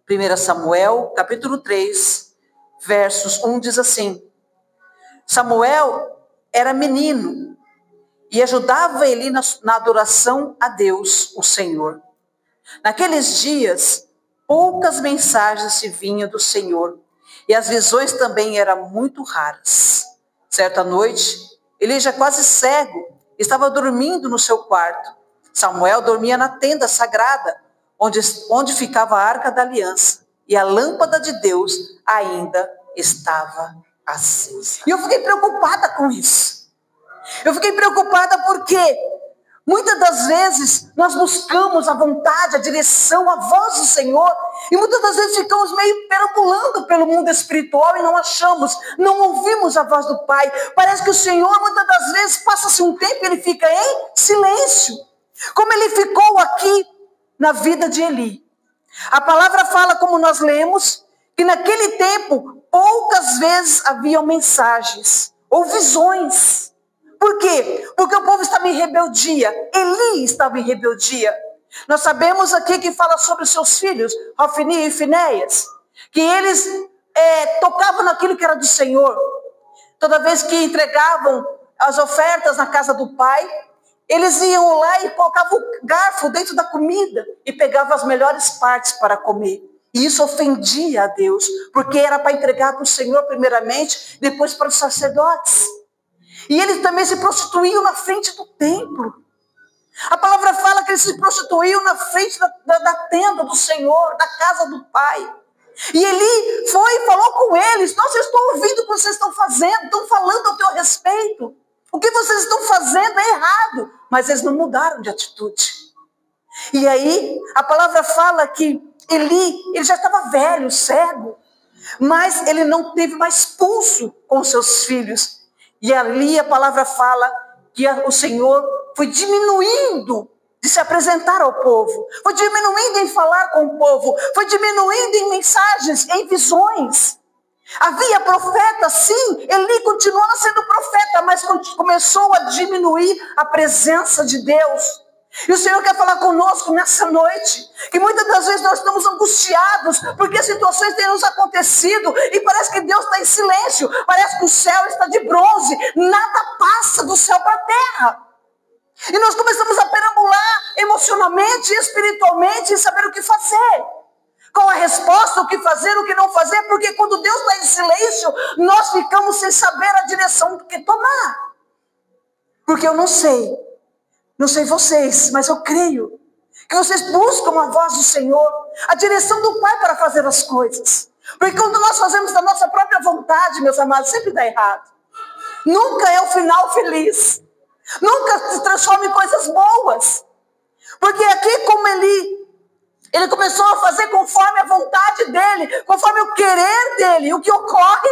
1 Samuel, capítulo 3, versos 1 diz assim: Samuel era menino e ajudava Eli na adoração a Deus, o Senhor. Naqueles dias, poucas mensagens se vinham do Senhor, e as visões também eram muito raras. Certa noite, Eli, já quase cego, estava dormindo no seu quarto. Samuel dormia na tenda sagrada, onde ficava a arca da aliança, e a lâmpada de Deus ainda estava acesa. E eu fiquei preocupada com isso. Eu fiquei preocupada porque muitas das vezes nós buscamos a vontade, a direção, a voz do Senhor, e muitas das vezes ficamos meio perambulando pelo mundo espiritual e não achamos, não ouvimos a voz do Pai. Parece que o Senhor muitas das vezes passa-se um tempo e ele fica em silêncio, como ele ficou aqui na vida de Eli. A palavra fala, como nós lemos, que naquele tempo poucas vezes haviam mensagens ou visões. Por quê? Porque o povo estava em rebeldia. Eli estava em rebeldia. Nós sabemos aqui que fala sobre os seus filhos, Hofni e Finéias, que eles tocavam naquilo que era do Senhor. Toda vez que entregavam as ofertas na casa do pai, eles iam lá e colocavam o garfo dentro da comida e pegavam as melhores partes para comer. E isso ofendia a Deus, porque era para entregar para o Senhor primeiramente, depois para os sacerdotes. E eles também se prostituíam na frente do templo. A palavra fala que eles se prostituíam na frente da tenda do Senhor, da casa do Pai. E Eli foi e falou com eles: nossa, eu estou ouvindo o que vocês estão fazendo, estão falando ao teu respeito. O que vocês estão fazendo é errado. Mas eles não mudaram de atitude. E aí, a palavra fala que ele já estava velho, cego, mas ele não teve mais pulso com seus filhos. E ali a palavra fala que o Senhor foi diminuindo de se apresentar ao povo, foi diminuindo em falar com o povo, foi diminuindo em mensagens, em visões. Havia profeta, sim, Eli continuava sendo profeta, mas começou a diminuir a presença de Deus. E o Senhor quer falar conosco nessa noite, que muitas das vezes nós estamos angustiados, porque situações têm nos acontecido, e parece que Deus está em silêncio, parece que o céu está de bronze, nada passa do céu para a terra. E nós começamos a perambular emocionalmente e espiritualmente, sem saber o que fazer. Qual a resposta, o que fazer, o que não fazer, porque quando Deus está em silêncio, nós ficamos sem saber a direção do que tomar. Porque eu não sei vocês, mas eu creio que vocês buscam a voz do Senhor, a direção do Pai para fazer as coisas. Porque quando nós fazemos da nossa própria vontade, meus amados, sempre dá errado. Nunca é o final feliz. Nunca se transforma em coisas boas. Porque aqui, como ele começou a fazer conforme a vontade dele, conforme o querer dele. O que ocorre?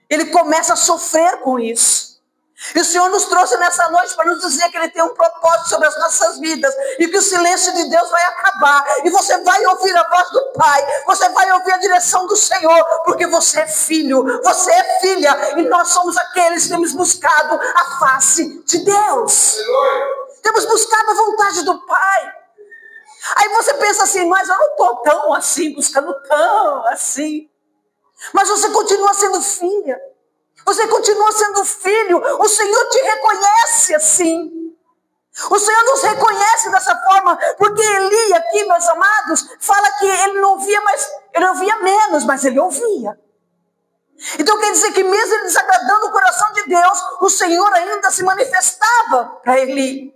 Ele começa a sofrer com isso. E o Senhor nos trouxe nessa noite para nos dizer que Ele tem um propósito sobre as nossas vidas. E que o silêncio de Deus vai acabar. E você vai ouvir a voz do Pai. Você vai ouvir a direção do Senhor. Porque você é filho, você é filha. E nós somos aqueles que temos buscado a face de Deus. Temos buscado a vontade do Pai. Aí você pensa assim: mas eu não estou tão assim, buscando tão assim. Mas você continua sendo filha. Você continua sendo filho. O Senhor te reconhece assim. O Senhor nos reconhece dessa forma. Porque Eli aqui, meus amados, fala que ele não ouvia mais, ele ouvia menos, mas ele ouvia. Então quer dizer que mesmo ele desagradando o coração de Deus, o Senhor ainda se manifestava para Eli.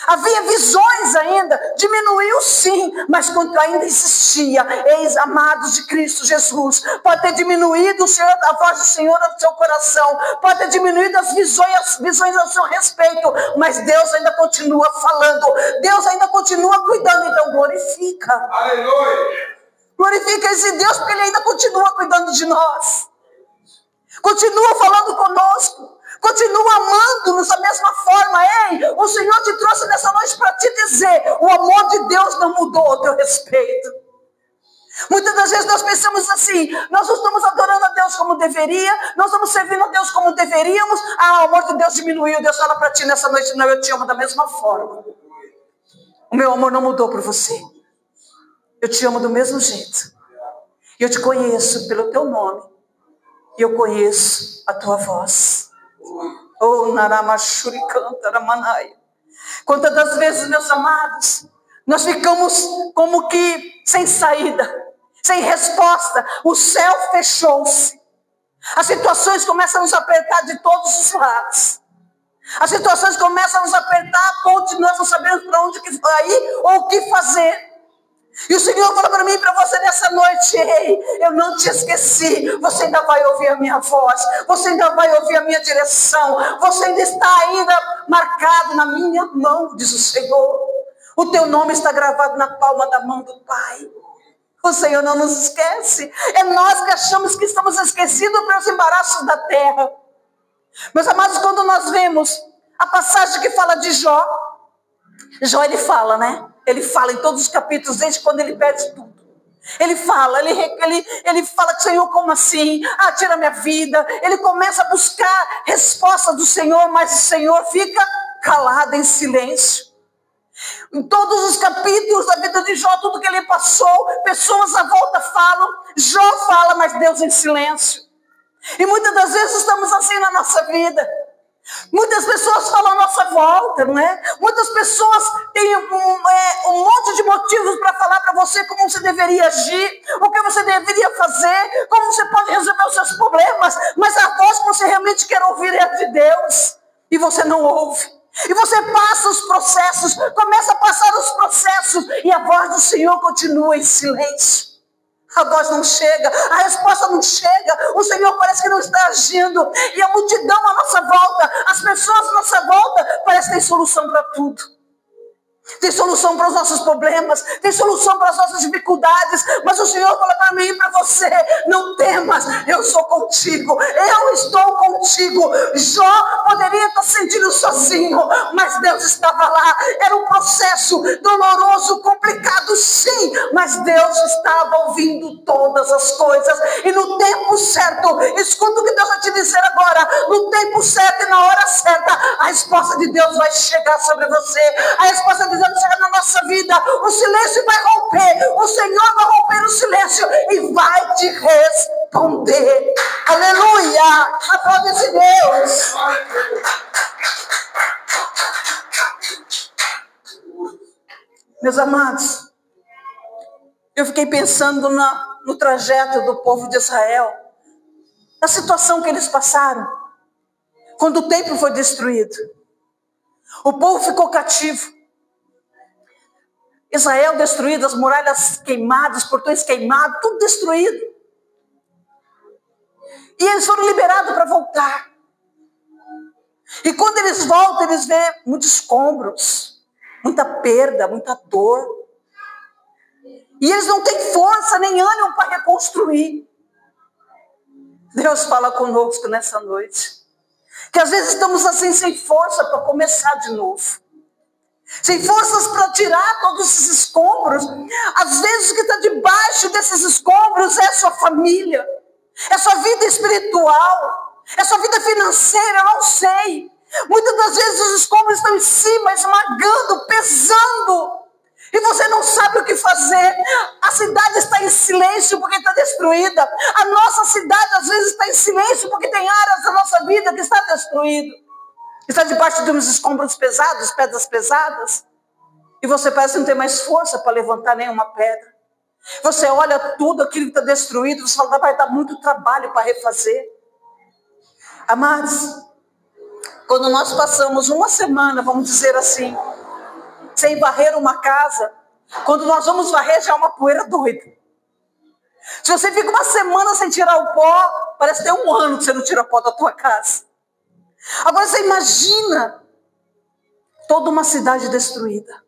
Havia visões ainda, diminuiu sim, mas ainda existia. Eis, amados de Cristo Jesus, pode ter diminuído a voz do Senhor no seu coração, pode ter diminuído as visões ao seu respeito, mas Deus ainda continua falando, Deus ainda continua cuidando. Então glorifica. Aleluia. Glorifica esse Deus, porque Ele ainda continua cuidando de nós, continua falando conosco, continua amando-nos da mesma forma. Ei, o Senhor te trouxe nessa noite para te dizer: o amor de Deus não mudou ao teu respeito. Muitas das vezes nós pensamos assim: nós não estamos adorando a Deus como deveria, nós estamos servindo a Deus como deveríamos. O amor de Deus diminuiu. Deus fala para ti nessa noite: não, eu te amo da mesma forma. O meu amor não mudou por você. Eu te amo do mesmo jeito. Eu te conheço pelo teu nome. E eu conheço a tua voz. Oh, Naramashuri canta, Ramanai. Quantas das vezes, meus amados, nós ficamos como que sem saída, sem resposta. O céu fechou-se. As situações começam a nos apertar de todos os lados. As situações começam a nos apertar a ponto de nós não sabemos para onde ir ou o que fazer. E o Senhor falou para mim e para você nessa noite: ei, eu não te esqueci, você ainda vai ouvir a minha voz, você ainda vai ouvir a minha direção, você ainda está marcado na minha mão, diz o Senhor. O teu nome está gravado na palma da mão do Pai. O Senhor não nos esquece. É nós que achamos que estamos esquecidos pelos embaraços da terra. Meus amados, quando nós vemos a passagem que fala de Jó, ele fala, né? Ele fala em todos os capítulos, desde quando ele perde tudo. Ele fala que, Senhor, como assim? Tira minha vida. Ele começa a buscar resposta do Senhor, mas o Senhor fica calado, em silêncio. Em todos os capítulos da vida de Jó, tudo que ele passou, pessoas à volta falam, Jó fala, mas Deus em silêncio. E muitas das vezes estamos assim na nossa vida. Muitas pessoas falam à nossa volta, não é? Muitas pessoas têm um monte de motivos para falar para você como você deveria agir, o que você deveria fazer, como você pode resolver os seus problemas, mas a voz que você realmente quer ouvir é a de Deus, e você não ouve. E você passa os processos, começa a passar os processos, e a voz do Senhor continua em silêncio. A voz não chega, a resposta não chega, o Senhor parece que não está agindo. E a multidão à nossa volta, as pessoas à nossa volta, parece que tem solução para tudo. Tem solução para os nossos problemas, tem solução para as nossas dificuldades, mas o Senhor fala para mim e para você: não temas, eu sou contigo, eu estou contigo. Jó poderia estar sentindo sozinho, mas Deus estava lá. Era um processo doloroso, complicado, sim, mas Deus estava ouvindo todas as coisas, e no tempo certo, escuta o que Deus vai te dizer agora, no tempo certo e na hora certa, a resposta de Deus vai chegar sobre você, a resposta de Deus vai chegar na nossa vida, o silêncio vai romper, o Senhor vai romper o silêncio e vai te responder. Aleluia! Aplaude-se Deus! Meus amados, eu fiquei pensando no trajeto do povo de Israel, na situação que eles passaram, quando o templo foi destruído. O povo ficou cativo. Israel destruído, as muralhas queimadas, os portões queimados, tudo destruído. E eles foram liberados para voltar. E quando eles voltam, eles veem muitos escombros, muita perda, muita dor. E eles não têm força nem ânimo para reconstruir. Deus fala conosco nessa noite, que às vezes estamos assim sem força para começar de novo. Sem forças para tirar todos esses escombros. Às vezes o que está debaixo desses escombros é a sua família, é a sua vida espiritual, é a sua vida financeira, eu não sei. Muitas das vezes os escombros estão em cima, esmagando, pesando, e você não sabe o que fazer. A cidade está em silêncio porque está destruída. A nossa cidade às vezes está em silêncio porque tem áreas da nossa vida que está destruída. Está debaixo de uns escombros pesados, pedras pesadas, e você parece que não tem mais força para levantar nenhuma pedra. Você olha tudo aquilo que está destruído, você fala: vai dar muito trabalho para refazer. Amados, quando nós passamos uma semana, vamos dizer assim, sem varrer uma casa, quando nós vamos varrer já é uma poeira doida. Se você fica uma semana sem tirar o pó, parece que tem um ano que você não tira o pó da tua casa. Agora você imagina toda uma cidade destruída,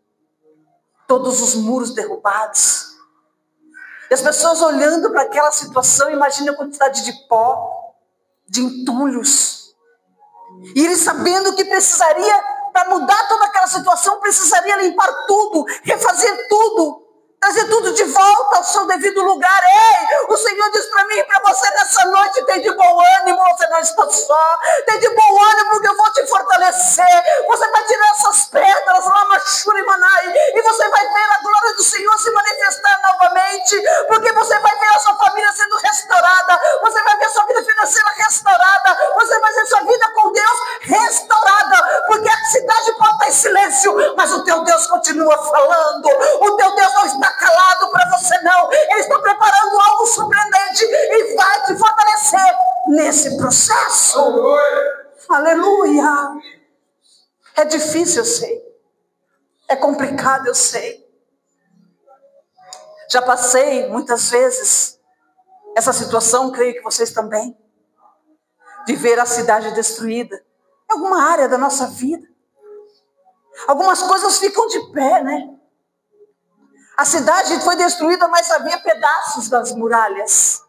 todos os muros derrubados, e as pessoas olhando para aquela situação, imagina a quantidade de pó, de entulhos, e eles sabendo que precisaria, para mudar toda aquela situação, precisaria limpar tudo, refazer tudo, trazer tudo de volta ao seu devido lugar. Ei, o Senhor diz para mim e para você nessa noite: tem de bom ânimo, você não está só. Tem de bom ânimo porque eu vou te fortalecer. Você vai tirar essas pedras lá na Shurimanai, e você vai ver a glória do Senhor se manifestar novamente, porque você vai ver a sua família processo. Aleluia. É difícil, eu sei. É complicado, eu sei. Já passei muitas vezes essa situação, creio que vocês também, de ver a cidade destruída em alguma área da nossa vida. Algumas coisas ficam de pé, né? A cidade foi destruída, mas havia pedaços das muralhas.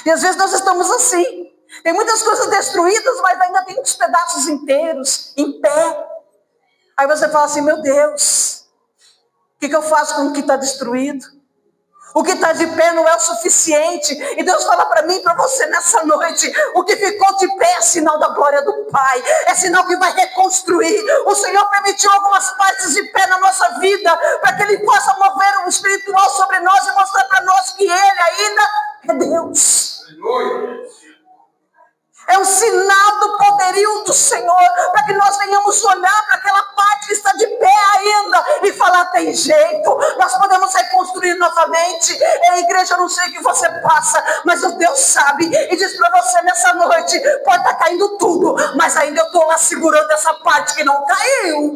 E às vezes nós estamos assim. Tem muitas coisas destruídas, mas ainda tem uns pedaços inteiros, em pé. Aí você fala assim, meu Deus, o que eu faço com o que está destruído? O que está de pé não é o suficiente. E Deus fala para mim e para você nessa noite, o que ficou de pé é sinal da glória do Pai. É sinal que vai reconstruir. O Senhor permitiu algumas partes de pé na nossa vida, para que Ele possa mover o espiritual sobre nós e mostrar para nós que Ele ainda é Deus. É um sinal do poderio do Senhor, para que nós venhamos olhar para aquela parte que está de pé ainda e falar, tem jeito, nós podemos reconstruir novamente. Igreja, eu não sei o que você passa, mas o Deus sabe, e diz para você nessa noite, pode estar caindo tudo, mas ainda eu estou lá segurando essa parte que não caiu.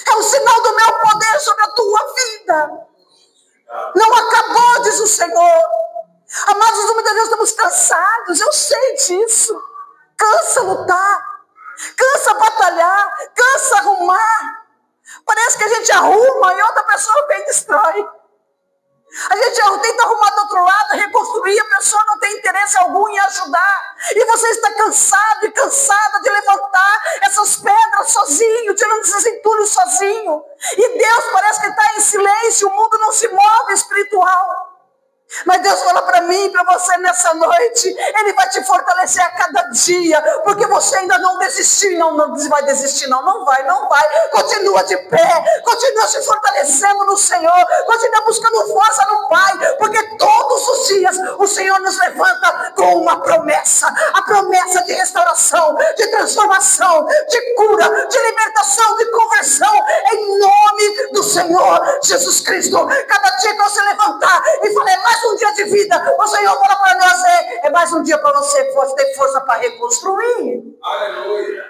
É um sinal do meu poder sobre a tua vida. Não acabou, diz o Senhor. Amados, muitas vezes estamos cansados, eu sei disso. Cansa lutar, cansa batalhar, cansa arrumar. Parece que a gente arruma e outra pessoa vem e destrói. A gente tenta arrumar do outro lado, reconstruir, a pessoa não tem interesse algum em ajudar. E você está cansado e cansada de levantar essas pedras sozinho, tirando esses entulhos sozinho. E Deus parece que está em silêncio, o mundo não se move espiritual. Mas Deus fala para mim e para você nessa noite, Ele vai te fortalecer a cada dia, porque você ainda não desistiu. Não vai desistir, não vai, continua de pé, continua se fortalecendo no Senhor, continua buscando força no Pai, porque todos os dias o Senhor nos levanta com uma promessa, a promessa de restauração, de transformação, de cura, de libertação, de conversão, em nome do Senhor Jesus Cristo. Cada dia que você levantar e falar, mais um dia de vida, o Senhor fala para nós, é mais um dia para você ter força para reconstruir. Aleluia.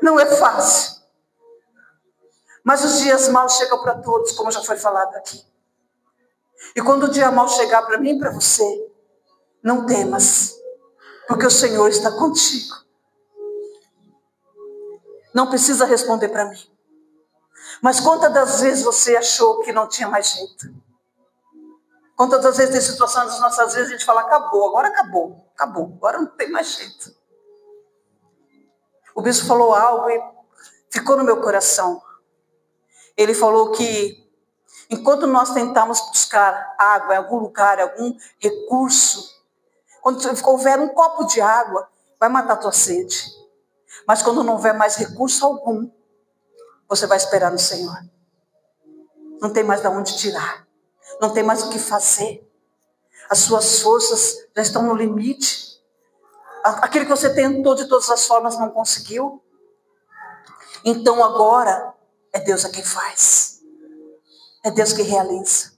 Não é fácil, mas os dias maus chegam para todos, como já foi falado aqui. E quando o dia mau chegar para mim e para você, não temas, porque o Senhor está contigo. Não precisa responder para mim, mas quantas das vezes você achou que não tinha mais jeito? Quantas das vezes tem situações das nossas vidas a gente fala, acabou, agora não tem mais jeito. O bispo falou algo e ficou no meu coração. Ele falou que enquanto nós tentamos buscar água em algum lugar, algum recurso, quando houver um copo de água, vai matar a tua sede. Mas quando não houver mais recurso algum, você vai esperar no Senhor. Não tem mais de onde tirar. Não tem mais o que fazer. As suas forças já estão no limite. Aquilo que você tentou de todas as formas não conseguiu. Então agora é Deus a quem faz. É Deus que realiza.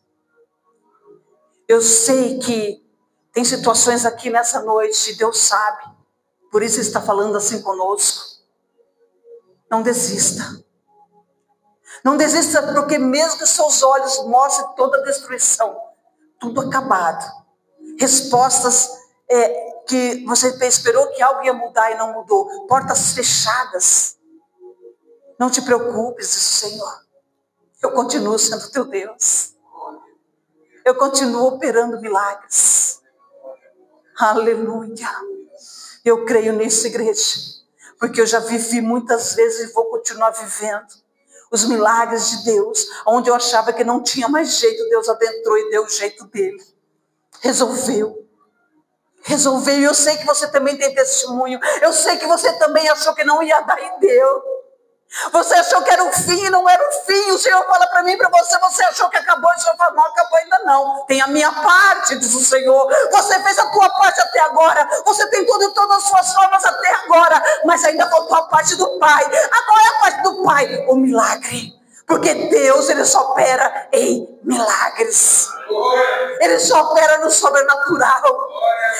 Eu sei que tem situações aqui nessa noite, Deus sabe. Por isso Ele está falando assim conosco. Não desista. Não desista, porque mesmo que seus olhos mostrem toda a destruição, tudo acabado, respostas que você esperou que algo ia mudar e não mudou, portas fechadas, não te preocupes, diz o Senhor, eu continuo sendo teu Deus, eu continuo operando milagres, aleluia, eu creio nisso, igreja, porque eu já vivi muitas vezes e vou continuar vivendo os milagres de Deus, onde eu achava que não tinha mais jeito, Deus adentrou e deu o jeito dele. Resolveu. E eu sei que você também tem testemunho. Eu sei que você também achou que não ia dar e deu. Você achou que era um fim e não era um fim. O Senhor fala para mim e para você, você achou que acabou, e o Senhor fala, não acabou ainda não. Tem a minha parte, diz o Senhor. Você fez a tua parte até agora. Você tem tudo em todas as suas formas até agora. Mas ainda faltou a parte do Pai. Qual é a parte do Pai? O milagre. Porque Deus, Ele só opera em milagres. Ele Ele só opera no sobrenatural.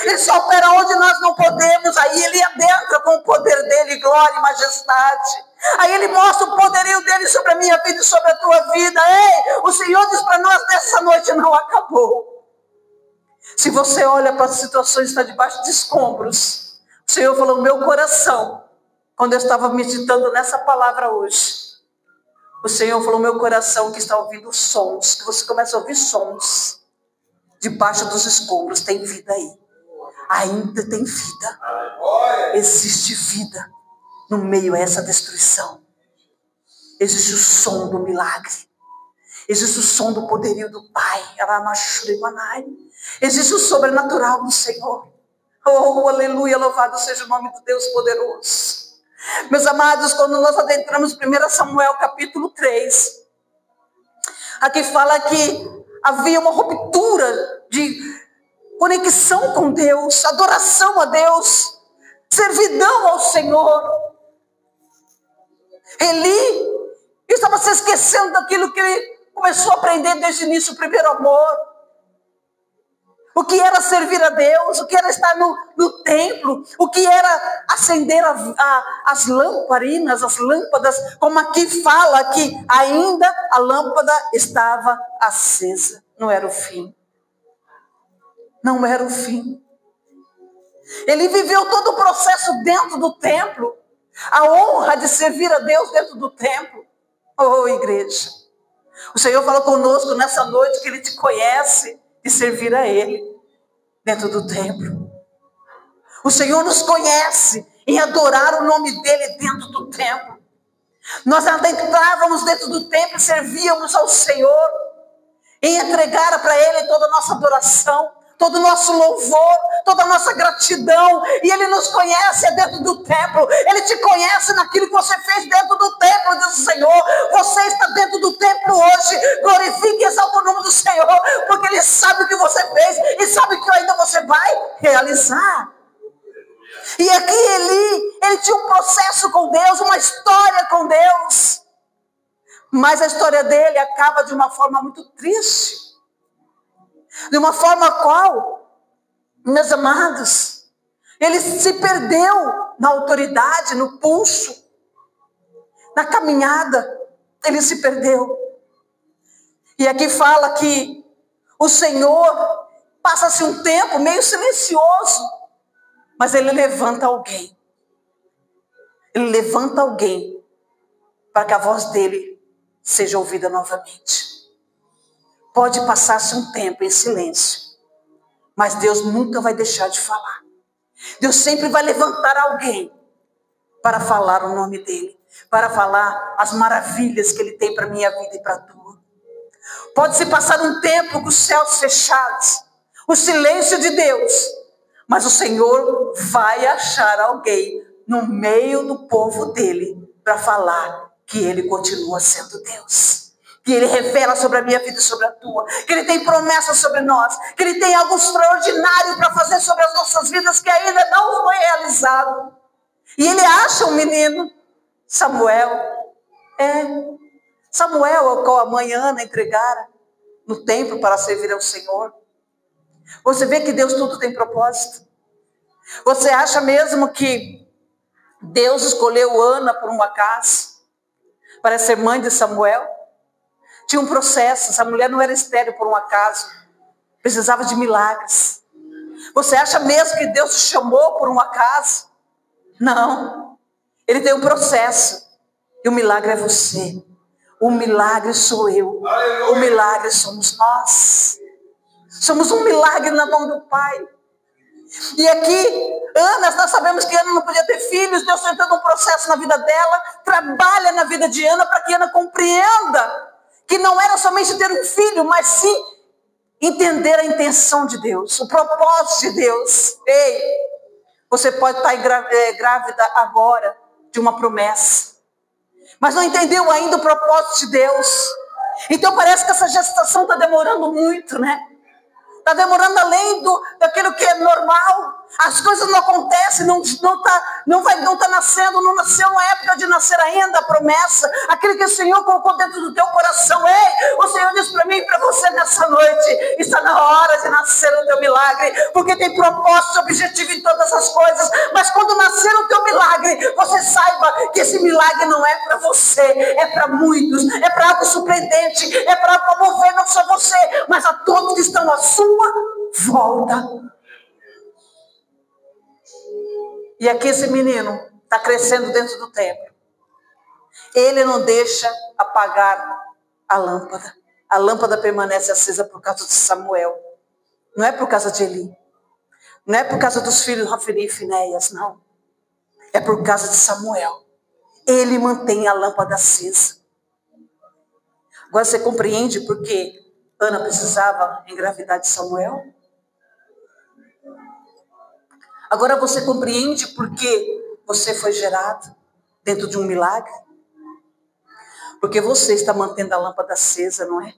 Ele só opera onde nós não podemos. Aí Ele adentra com o poder dEle, glória e majestade. Aí Ele mostra o poderio dEle sobre a minha vida e sobre a tua vida. Ei, o Senhor diz para nós, nessa noite não acabou. Se você olha para as situações que está debaixo de escombros, o Senhor falou, meu coração, quando eu estava meditando nessa palavra hoje, o Senhor falou, meu coração que está ouvindo sons, que você começa a ouvir sons, debaixo dos escombros, tem vida aí. Ainda tem vida. Existe vida no meio a essa destruição. Existe o som do milagre. Existe o som do poderio do Pai. Existe o sobrenatural do Senhor. Oh, aleluia, louvado seja o nome do Deus poderoso. Meus amados, quando nós adentramos 1 Samuel capítulo 3, aqui fala que havia uma ruptura de conexão com Deus, adoração a Deus, servidão ao Senhor. Eli estava se esquecendo daquilo que ele começou a aprender desde o início, o primeiro amor. O que era servir a Deus, o que era estar no templo, o que era acender as lamparinas, as lâmpadas, como aqui fala que ainda a lâmpada estava acesa. Não era o fim. Não era o fim. Ele viveu todo o processo dentro do templo. A honra de servir a Deus dentro do templo. Oh, igreja. O Senhor falou conosco nessa noite que Ele te conhece e servir a Ele dentro do templo. O Senhor nos conhece em adorar o nome dEle dentro do templo. Nós adentrávamos dentro do templo e servíamos ao Senhor em entregar para Ele toda a nossa adoração, todo o nosso louvor, toda a nossa gratidão. E Ele nos conhece dentro do templo. Ele te conhece naquilo que você fez dentro do templo, diz o Senhor. Você está dentro do templo hoje. Glorifique e exalte o nome do Senhor, porque Ele sabe o que você fez e sabe que ainda você vai realizar. E aqui ele tinha um processo com Deus, uma história com Deus. Mas a história dele acaba de uma forma muito triste. De uma forma qual, meus amados, ele se perdeu na autoridade, no pulso, na caminhada, ele se perdeu. E aqui fala que o Senhor passa-se um tempo meio silencioso, mas Ele levanta alguém. Ele levanta alguém para que a voz dele seja ouvida novamente. Pode passar-se um tempo em silêncio, mas Deus nunca vai deixar de falar. Deus sempre vai levantar alguém para falar o nome dele, para falar as maravilhas que Ele tem para a minha vida e para a tua. Pode-se passar um tempo com os céus fechados, o silêncio de Deus, mas o Senhor vai achar alguém no meio do povo dele para falar que Ele continua sendo Deus. Que Ele revela sobre a minha vida e sobre a tua. Que Ele tem promessas sobre nós. Que Ele tem algo extraordinário para fazer sobre as nossas vidas que ainda não foi realizado. E Ele acha um menino, Samuel. Samuel, ao qual a mãe Ana entregara no templo para servir ao Senhor. Você vê que Deus tudo tem propósito. Você acha mesmo que Deus escolheu Ana por um acaso para ser mãe de Samuel? Tinha um processo. Essa mulher não era estéril por um acaso. Precisava de milagres. Você acha mesmo que Deus te chamou por um acaso? Não. Ele tem um processo. E o milagre é você. O milagre sou eu. O milagre somos nós. Somos um milagre na mão do Pai. E aqui, Ana, nós sabemos que Ana não podia ter filhos. Deus está entrando um processo na vida dela. Trabalha na vida de Ana para que Ana compreenda que não era somente ter um filho, mas sim entender a intenção de Deus, o propósito de Deus. Ei, você pode estar grávida agora de uma promessa, mas não entendeu ainda o propósito de Deus. Então parece que essa gestação está demorando muito, né? Está demorando além daquilo que é normal. As coisas não acontecem, não tá nascendo, não nasceu na época de nascer ainda a promessa, aquele que o Senhor colocou dentro do teu coração. Ei, o Senhor diz para mim e para você nessa noite, está na hora de nascer o teu milagre, porque tem propósito, objetivo em todas as coisas, mas quando nascer o teu milagre, você saiba que esse milagre não é para você, é para muitos, é para algo surpreendente, é para promover não só você, mas a todos que estão à sua volta. E aqui esse menino está crescendo dentro do templo. Ele não deixa apagar a lâmpada. A lâmpada permanece acesa por causa de Samuel. Não é por causa de Eli. Não é por causa dos filhos Hofni e Finéias, não. É por causa de Samuel. Ele mantém a lâmpada acesa. Agora você compreende por que Ana precisava engravidar de Samuel? Agora você compreende por que você foi gerado dentro de um milagre? Porque você está mantendo a lâmpada acesa, não é?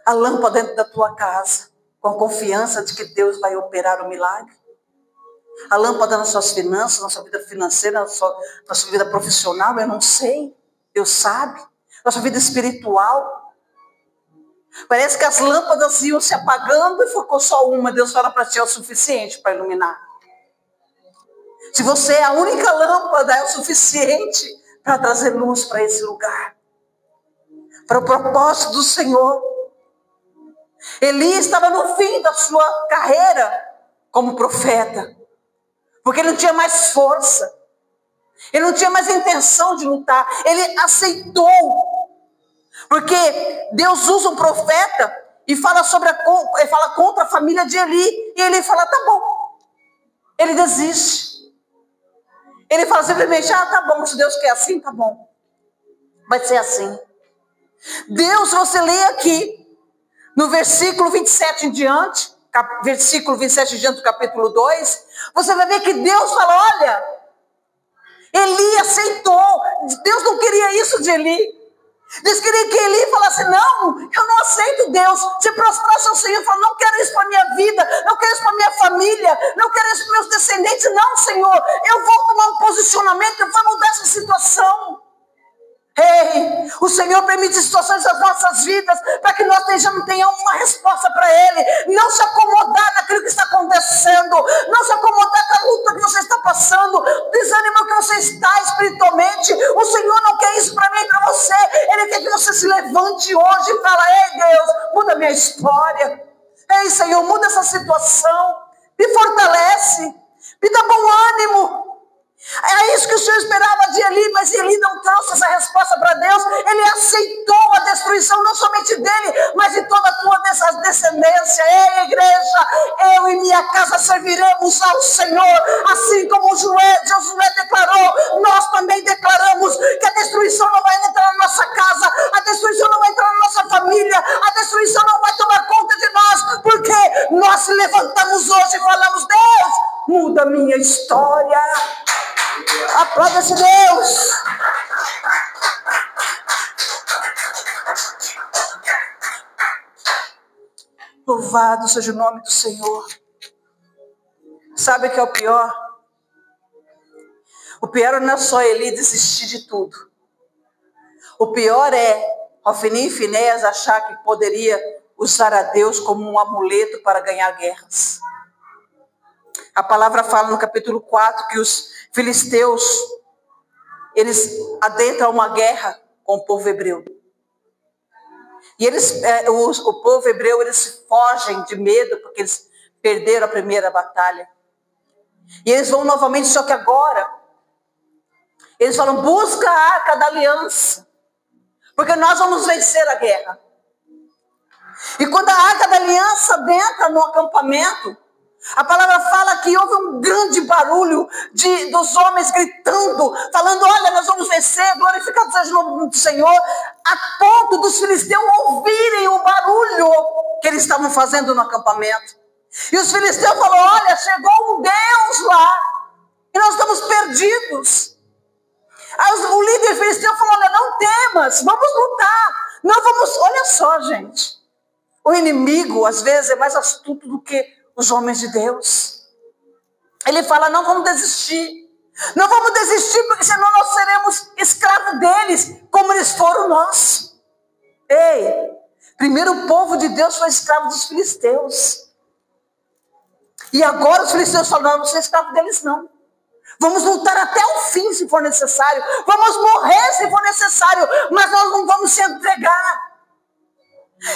A lâmpada dentro da tua casa, com a confiança de que Deus vai operar o milagre. A lâmpada nas suas finanças, na sua vida financeira, na sua vida profissional, eu não sei. Deus sabe. Na sua vida espiritual. Parece que as lâmpadas iam se apagando e ficou só uma. Deus fala para ti, é o suficiente para iluminar. Se você é a única lâmpada, é o suficiente para trazer luz para esse lugar. Para o propósito do Senhor. Eli estava no fim da sua carreira como profeta. Porque ele não tinha mais força. Ele não tinha mais intenção de lutar. Ele aceitou. Porque Deus usa um profeta e fala contra a família de Eli. E Eli fala, tá bom. Ele desiste. Ele fala simplesmente, tá bom, se Deus quer assim, tá bom. Vai ser assim. Deus, você lê aqui, no versículo 27 em diante, versículo 27 em diante do capítulo 2, você vai ver que Deus fala, olha, Eli aceitou. Deus não queria isso de Eli. Deus queria que Eli falasse, não, eu não aceito Deus. Se prostrasse ao Senhor e falasse, não quero isso para a minha vida, não quero isso para a minha família, não quero isso para meus descendentes. Não, Senhor, eu vou tomar um posicionamento, eu vou mudar essa situação. Ei, o Senhor permite situações das nossas vidas para que nós tenhamos uma resposta para Ele. Não se acomodar naquilo que está acontecendo, não se acomodar com a luta que você está passando, desânimo que você está espiritualmente. O Senhor não quer isso para mim e para você. Ele quer que você se levante hoje e fala, ei Deus, muda minha história. Ei Senhor, muda essa situação, me fortalece, me dá bom ânimo. É isso que o Senhor esperava de Eli, mas Eli não trouxe essa resposta para Deus. Ele aceitou a destruição não somente dele, mas de toda a tua descendência. Ei, igreja, eu e minha casa serviremos ao Senhor, assim como Josué declarou. Nós também declaramos que a destruição não vai entrar na nossa casa, a destruição não vai entrar na nossa família, a destruição não vai tomar conta de nós, porque nós se levantamos hoje e falamos, Deus, muda a minha história. Aplauda-se Deus. Louvado seja o nome do Senhor. Sabe o que é o pior? O pior não é só Eli desistir de tudo. O pior é Hofni e Finéias achar que poderia usar a Deus como um amuleto para ganhar guerras. A palavra fala no capítulo 4 que os filisteus, eles adentram uma guerra com o povo hebreu. E o povo hebreu, eles fogem de medo, porque eles perderam a primeira batalha. E eles vão novamente, só que agora, eles falam, busca a arca da aliança, porque nós vamos vencer a guerra. E quando a arca da aliança entra no acampamento, a palavra fala que houve um grande barulho dos homens gritando, falando, olha, nós vamos vencer, glorificado seja o nome do Senhor, a ponto dos filisteus ouvirem o barulho que eles estavam fazendo no acampamento. E os filisteus falaram, olha, chegou um Deus lá, e nós estamos perdidos. Aí o líder filisteu falou, olha, não temas, vamos lutar, não vamos, olha só gente, o inimigo às vezes é mais astuto do que os homens de Deus. Ele fala, não vamos desistir. Não vamos desistir, porque senão nós seremos escravos deles, como eles foram nós. Ei, primeiro o povo de Deus foi escravo dos filisteus. E agora os filisteus falam, não, eu não sou escravo deles não. Vamos lutar até o fim se for necessário. Vamos morrer se for necessário, mas nós não vamos se entregar.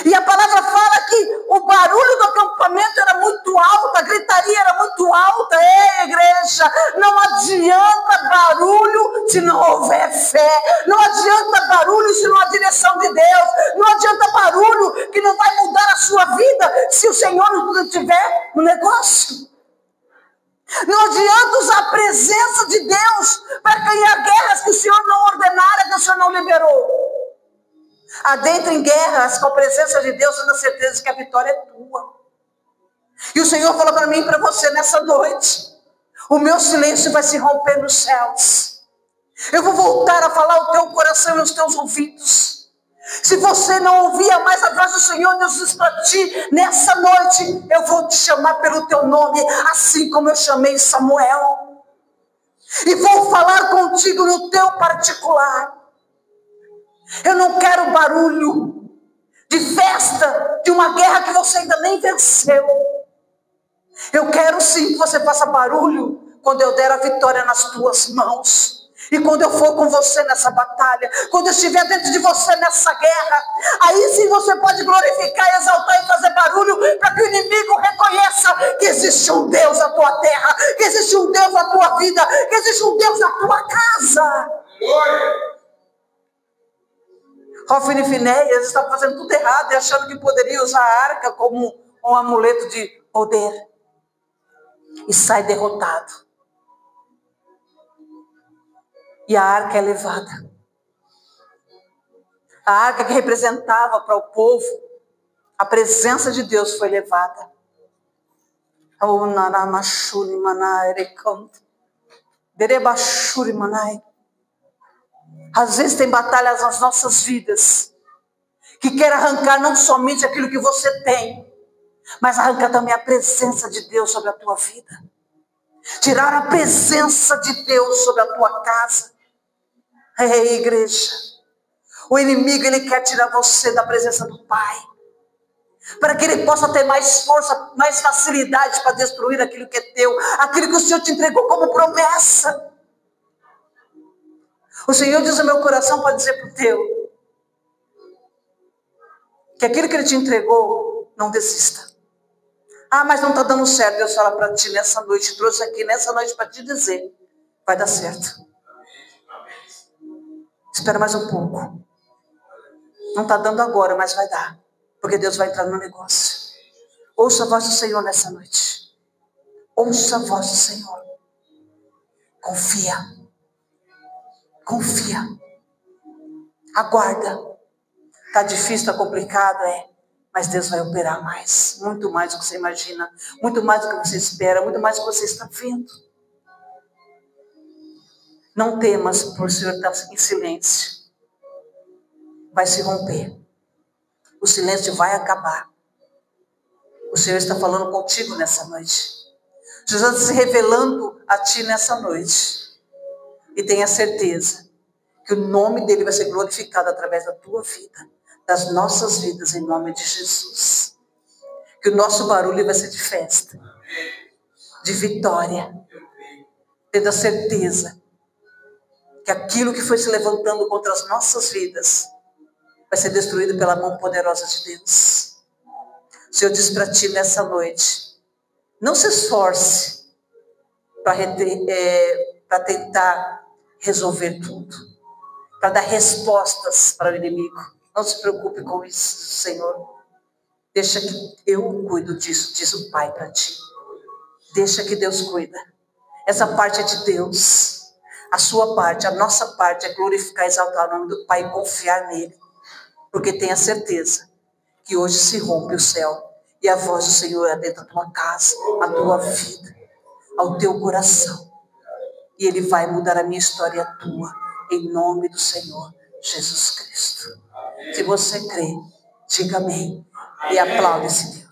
E a palavra fala que o barulho do acampamento era muito alto, a gritaria era muito alta. Ei, igreja, não adianta barulho se não houver fé. Não adianta barulho se não há direção de Deus. Não adianta barulho que não vai mudar a sua vida se o Senhor não estiver no negócio. Não adianta usar a presença de Deus para ganhar guerras que o Senhor não ordenara, que o Senhor não liberou. Adentra em guerras com a presença de Deus, tendo a certeza de que a vitória é tua. E o Senhor falou para mim e para você nessa noite, o meu silêncio vai se romper nos céus. Eu vou voltar a falar ao teu coração e aos teus ouvidos. Se você não ouvia mais a voz do Senhor, Deus diz para ti, nessa noite eu vou te chamar pelo teu nome, assim como eu chamei Samuel. E vou falar contigo no teu particular. Eu não quero barulho de festa, de uma guerra que você ainda nem venceu. Eu quero sim que você faça barulho quando eu der a vitória nas tuas mãos. E quando eu for com você nessa batalha, quando eu estiver dentro de você nessa guerra, aí sim você pode glorificar, exaltar e fazer barulho para que o inimigo reconheça que existe um Deus na tua terra, que existe um Deus na tua vida, que existe um Deus na tua casa. Hofni e Finéias estavam fazendo tudo errado e achando que poderia usar a arca como um amuleto de poder. E sai derrotado. E a arca é levada. A arca que representava para o povo a presença de Deus foi levada. Às vezes tem batalhas nas nossas vidas que quer arrancar não somente aquilo que você tem, mas arrancar também a presença de Deus sobre a tua vida. Tirar a presença de Deus sobre a tua casa. Ei, igreja, o inimigo ele quer tirar você da presença do Pai, para que ele possa ter mais força, mais facilidade para destruir aquilo que é teu, aquilo que o Senhor te entregou como promessa. O Senhor diz ao meu coração para dizer para o teu, que aquilo que Ele te entregou, não desista. Ah, mas não está dando certo. Deus fala para ti nessa noite, trouxe aqui nessa noite para te dizer, vai dar certo. Espera mais um pouco. Não está dando agora, mas vai dar, porque Deus vai entrar no negócio. Ouça a voz do Senhor nessa noite. Ouça a voz do Senhor. Confia. Confia. Aguarda. Está difícil, está complicado, mas Deus vai operar mais. Muito mais do que você imagina. Muito mais do que você espera. Muito mais do que você está vendo. Não temas por o Senhor estar em silêncio. Vai se romper. O silêncio vai acabar. O Senhor está falando contigo nessa noite. Jesus está se revelando a ti nessa noite. E tenha certeza que o nome dele vai ser glorificado através da tua vida, das nossas vidas, em nome de Jesus. Que o nosso barulho vai ser de festa, de vitória. Tendo a certeza que aquilo que foi se levantando contra as nossas vidas vai ser destruído pela mão poderosa de Deus. O Senhor diz para ti nessa noite, não se esforce para tentar resolver tudo, para dar respostas para o inimigo. Não se preocupe com isso, Senhor. Deixa que eu cuido disso, diz o Pai para ti. Deixa que Deus cuida. Essa parte é de Deus. A sua parte, a nossa parte é glorificar e exaltar o nome do Pai e confiar nele. Porque tenha certeza que hoje se rompe o céu e a voz do Senhor é dentro da tua casa, a tua vida, ao teu coração. E ele vai mudar a minha história e a tua, em nome do Senhor Jesus Cristo. Se você crê, diga amém e aplaude esse Deus.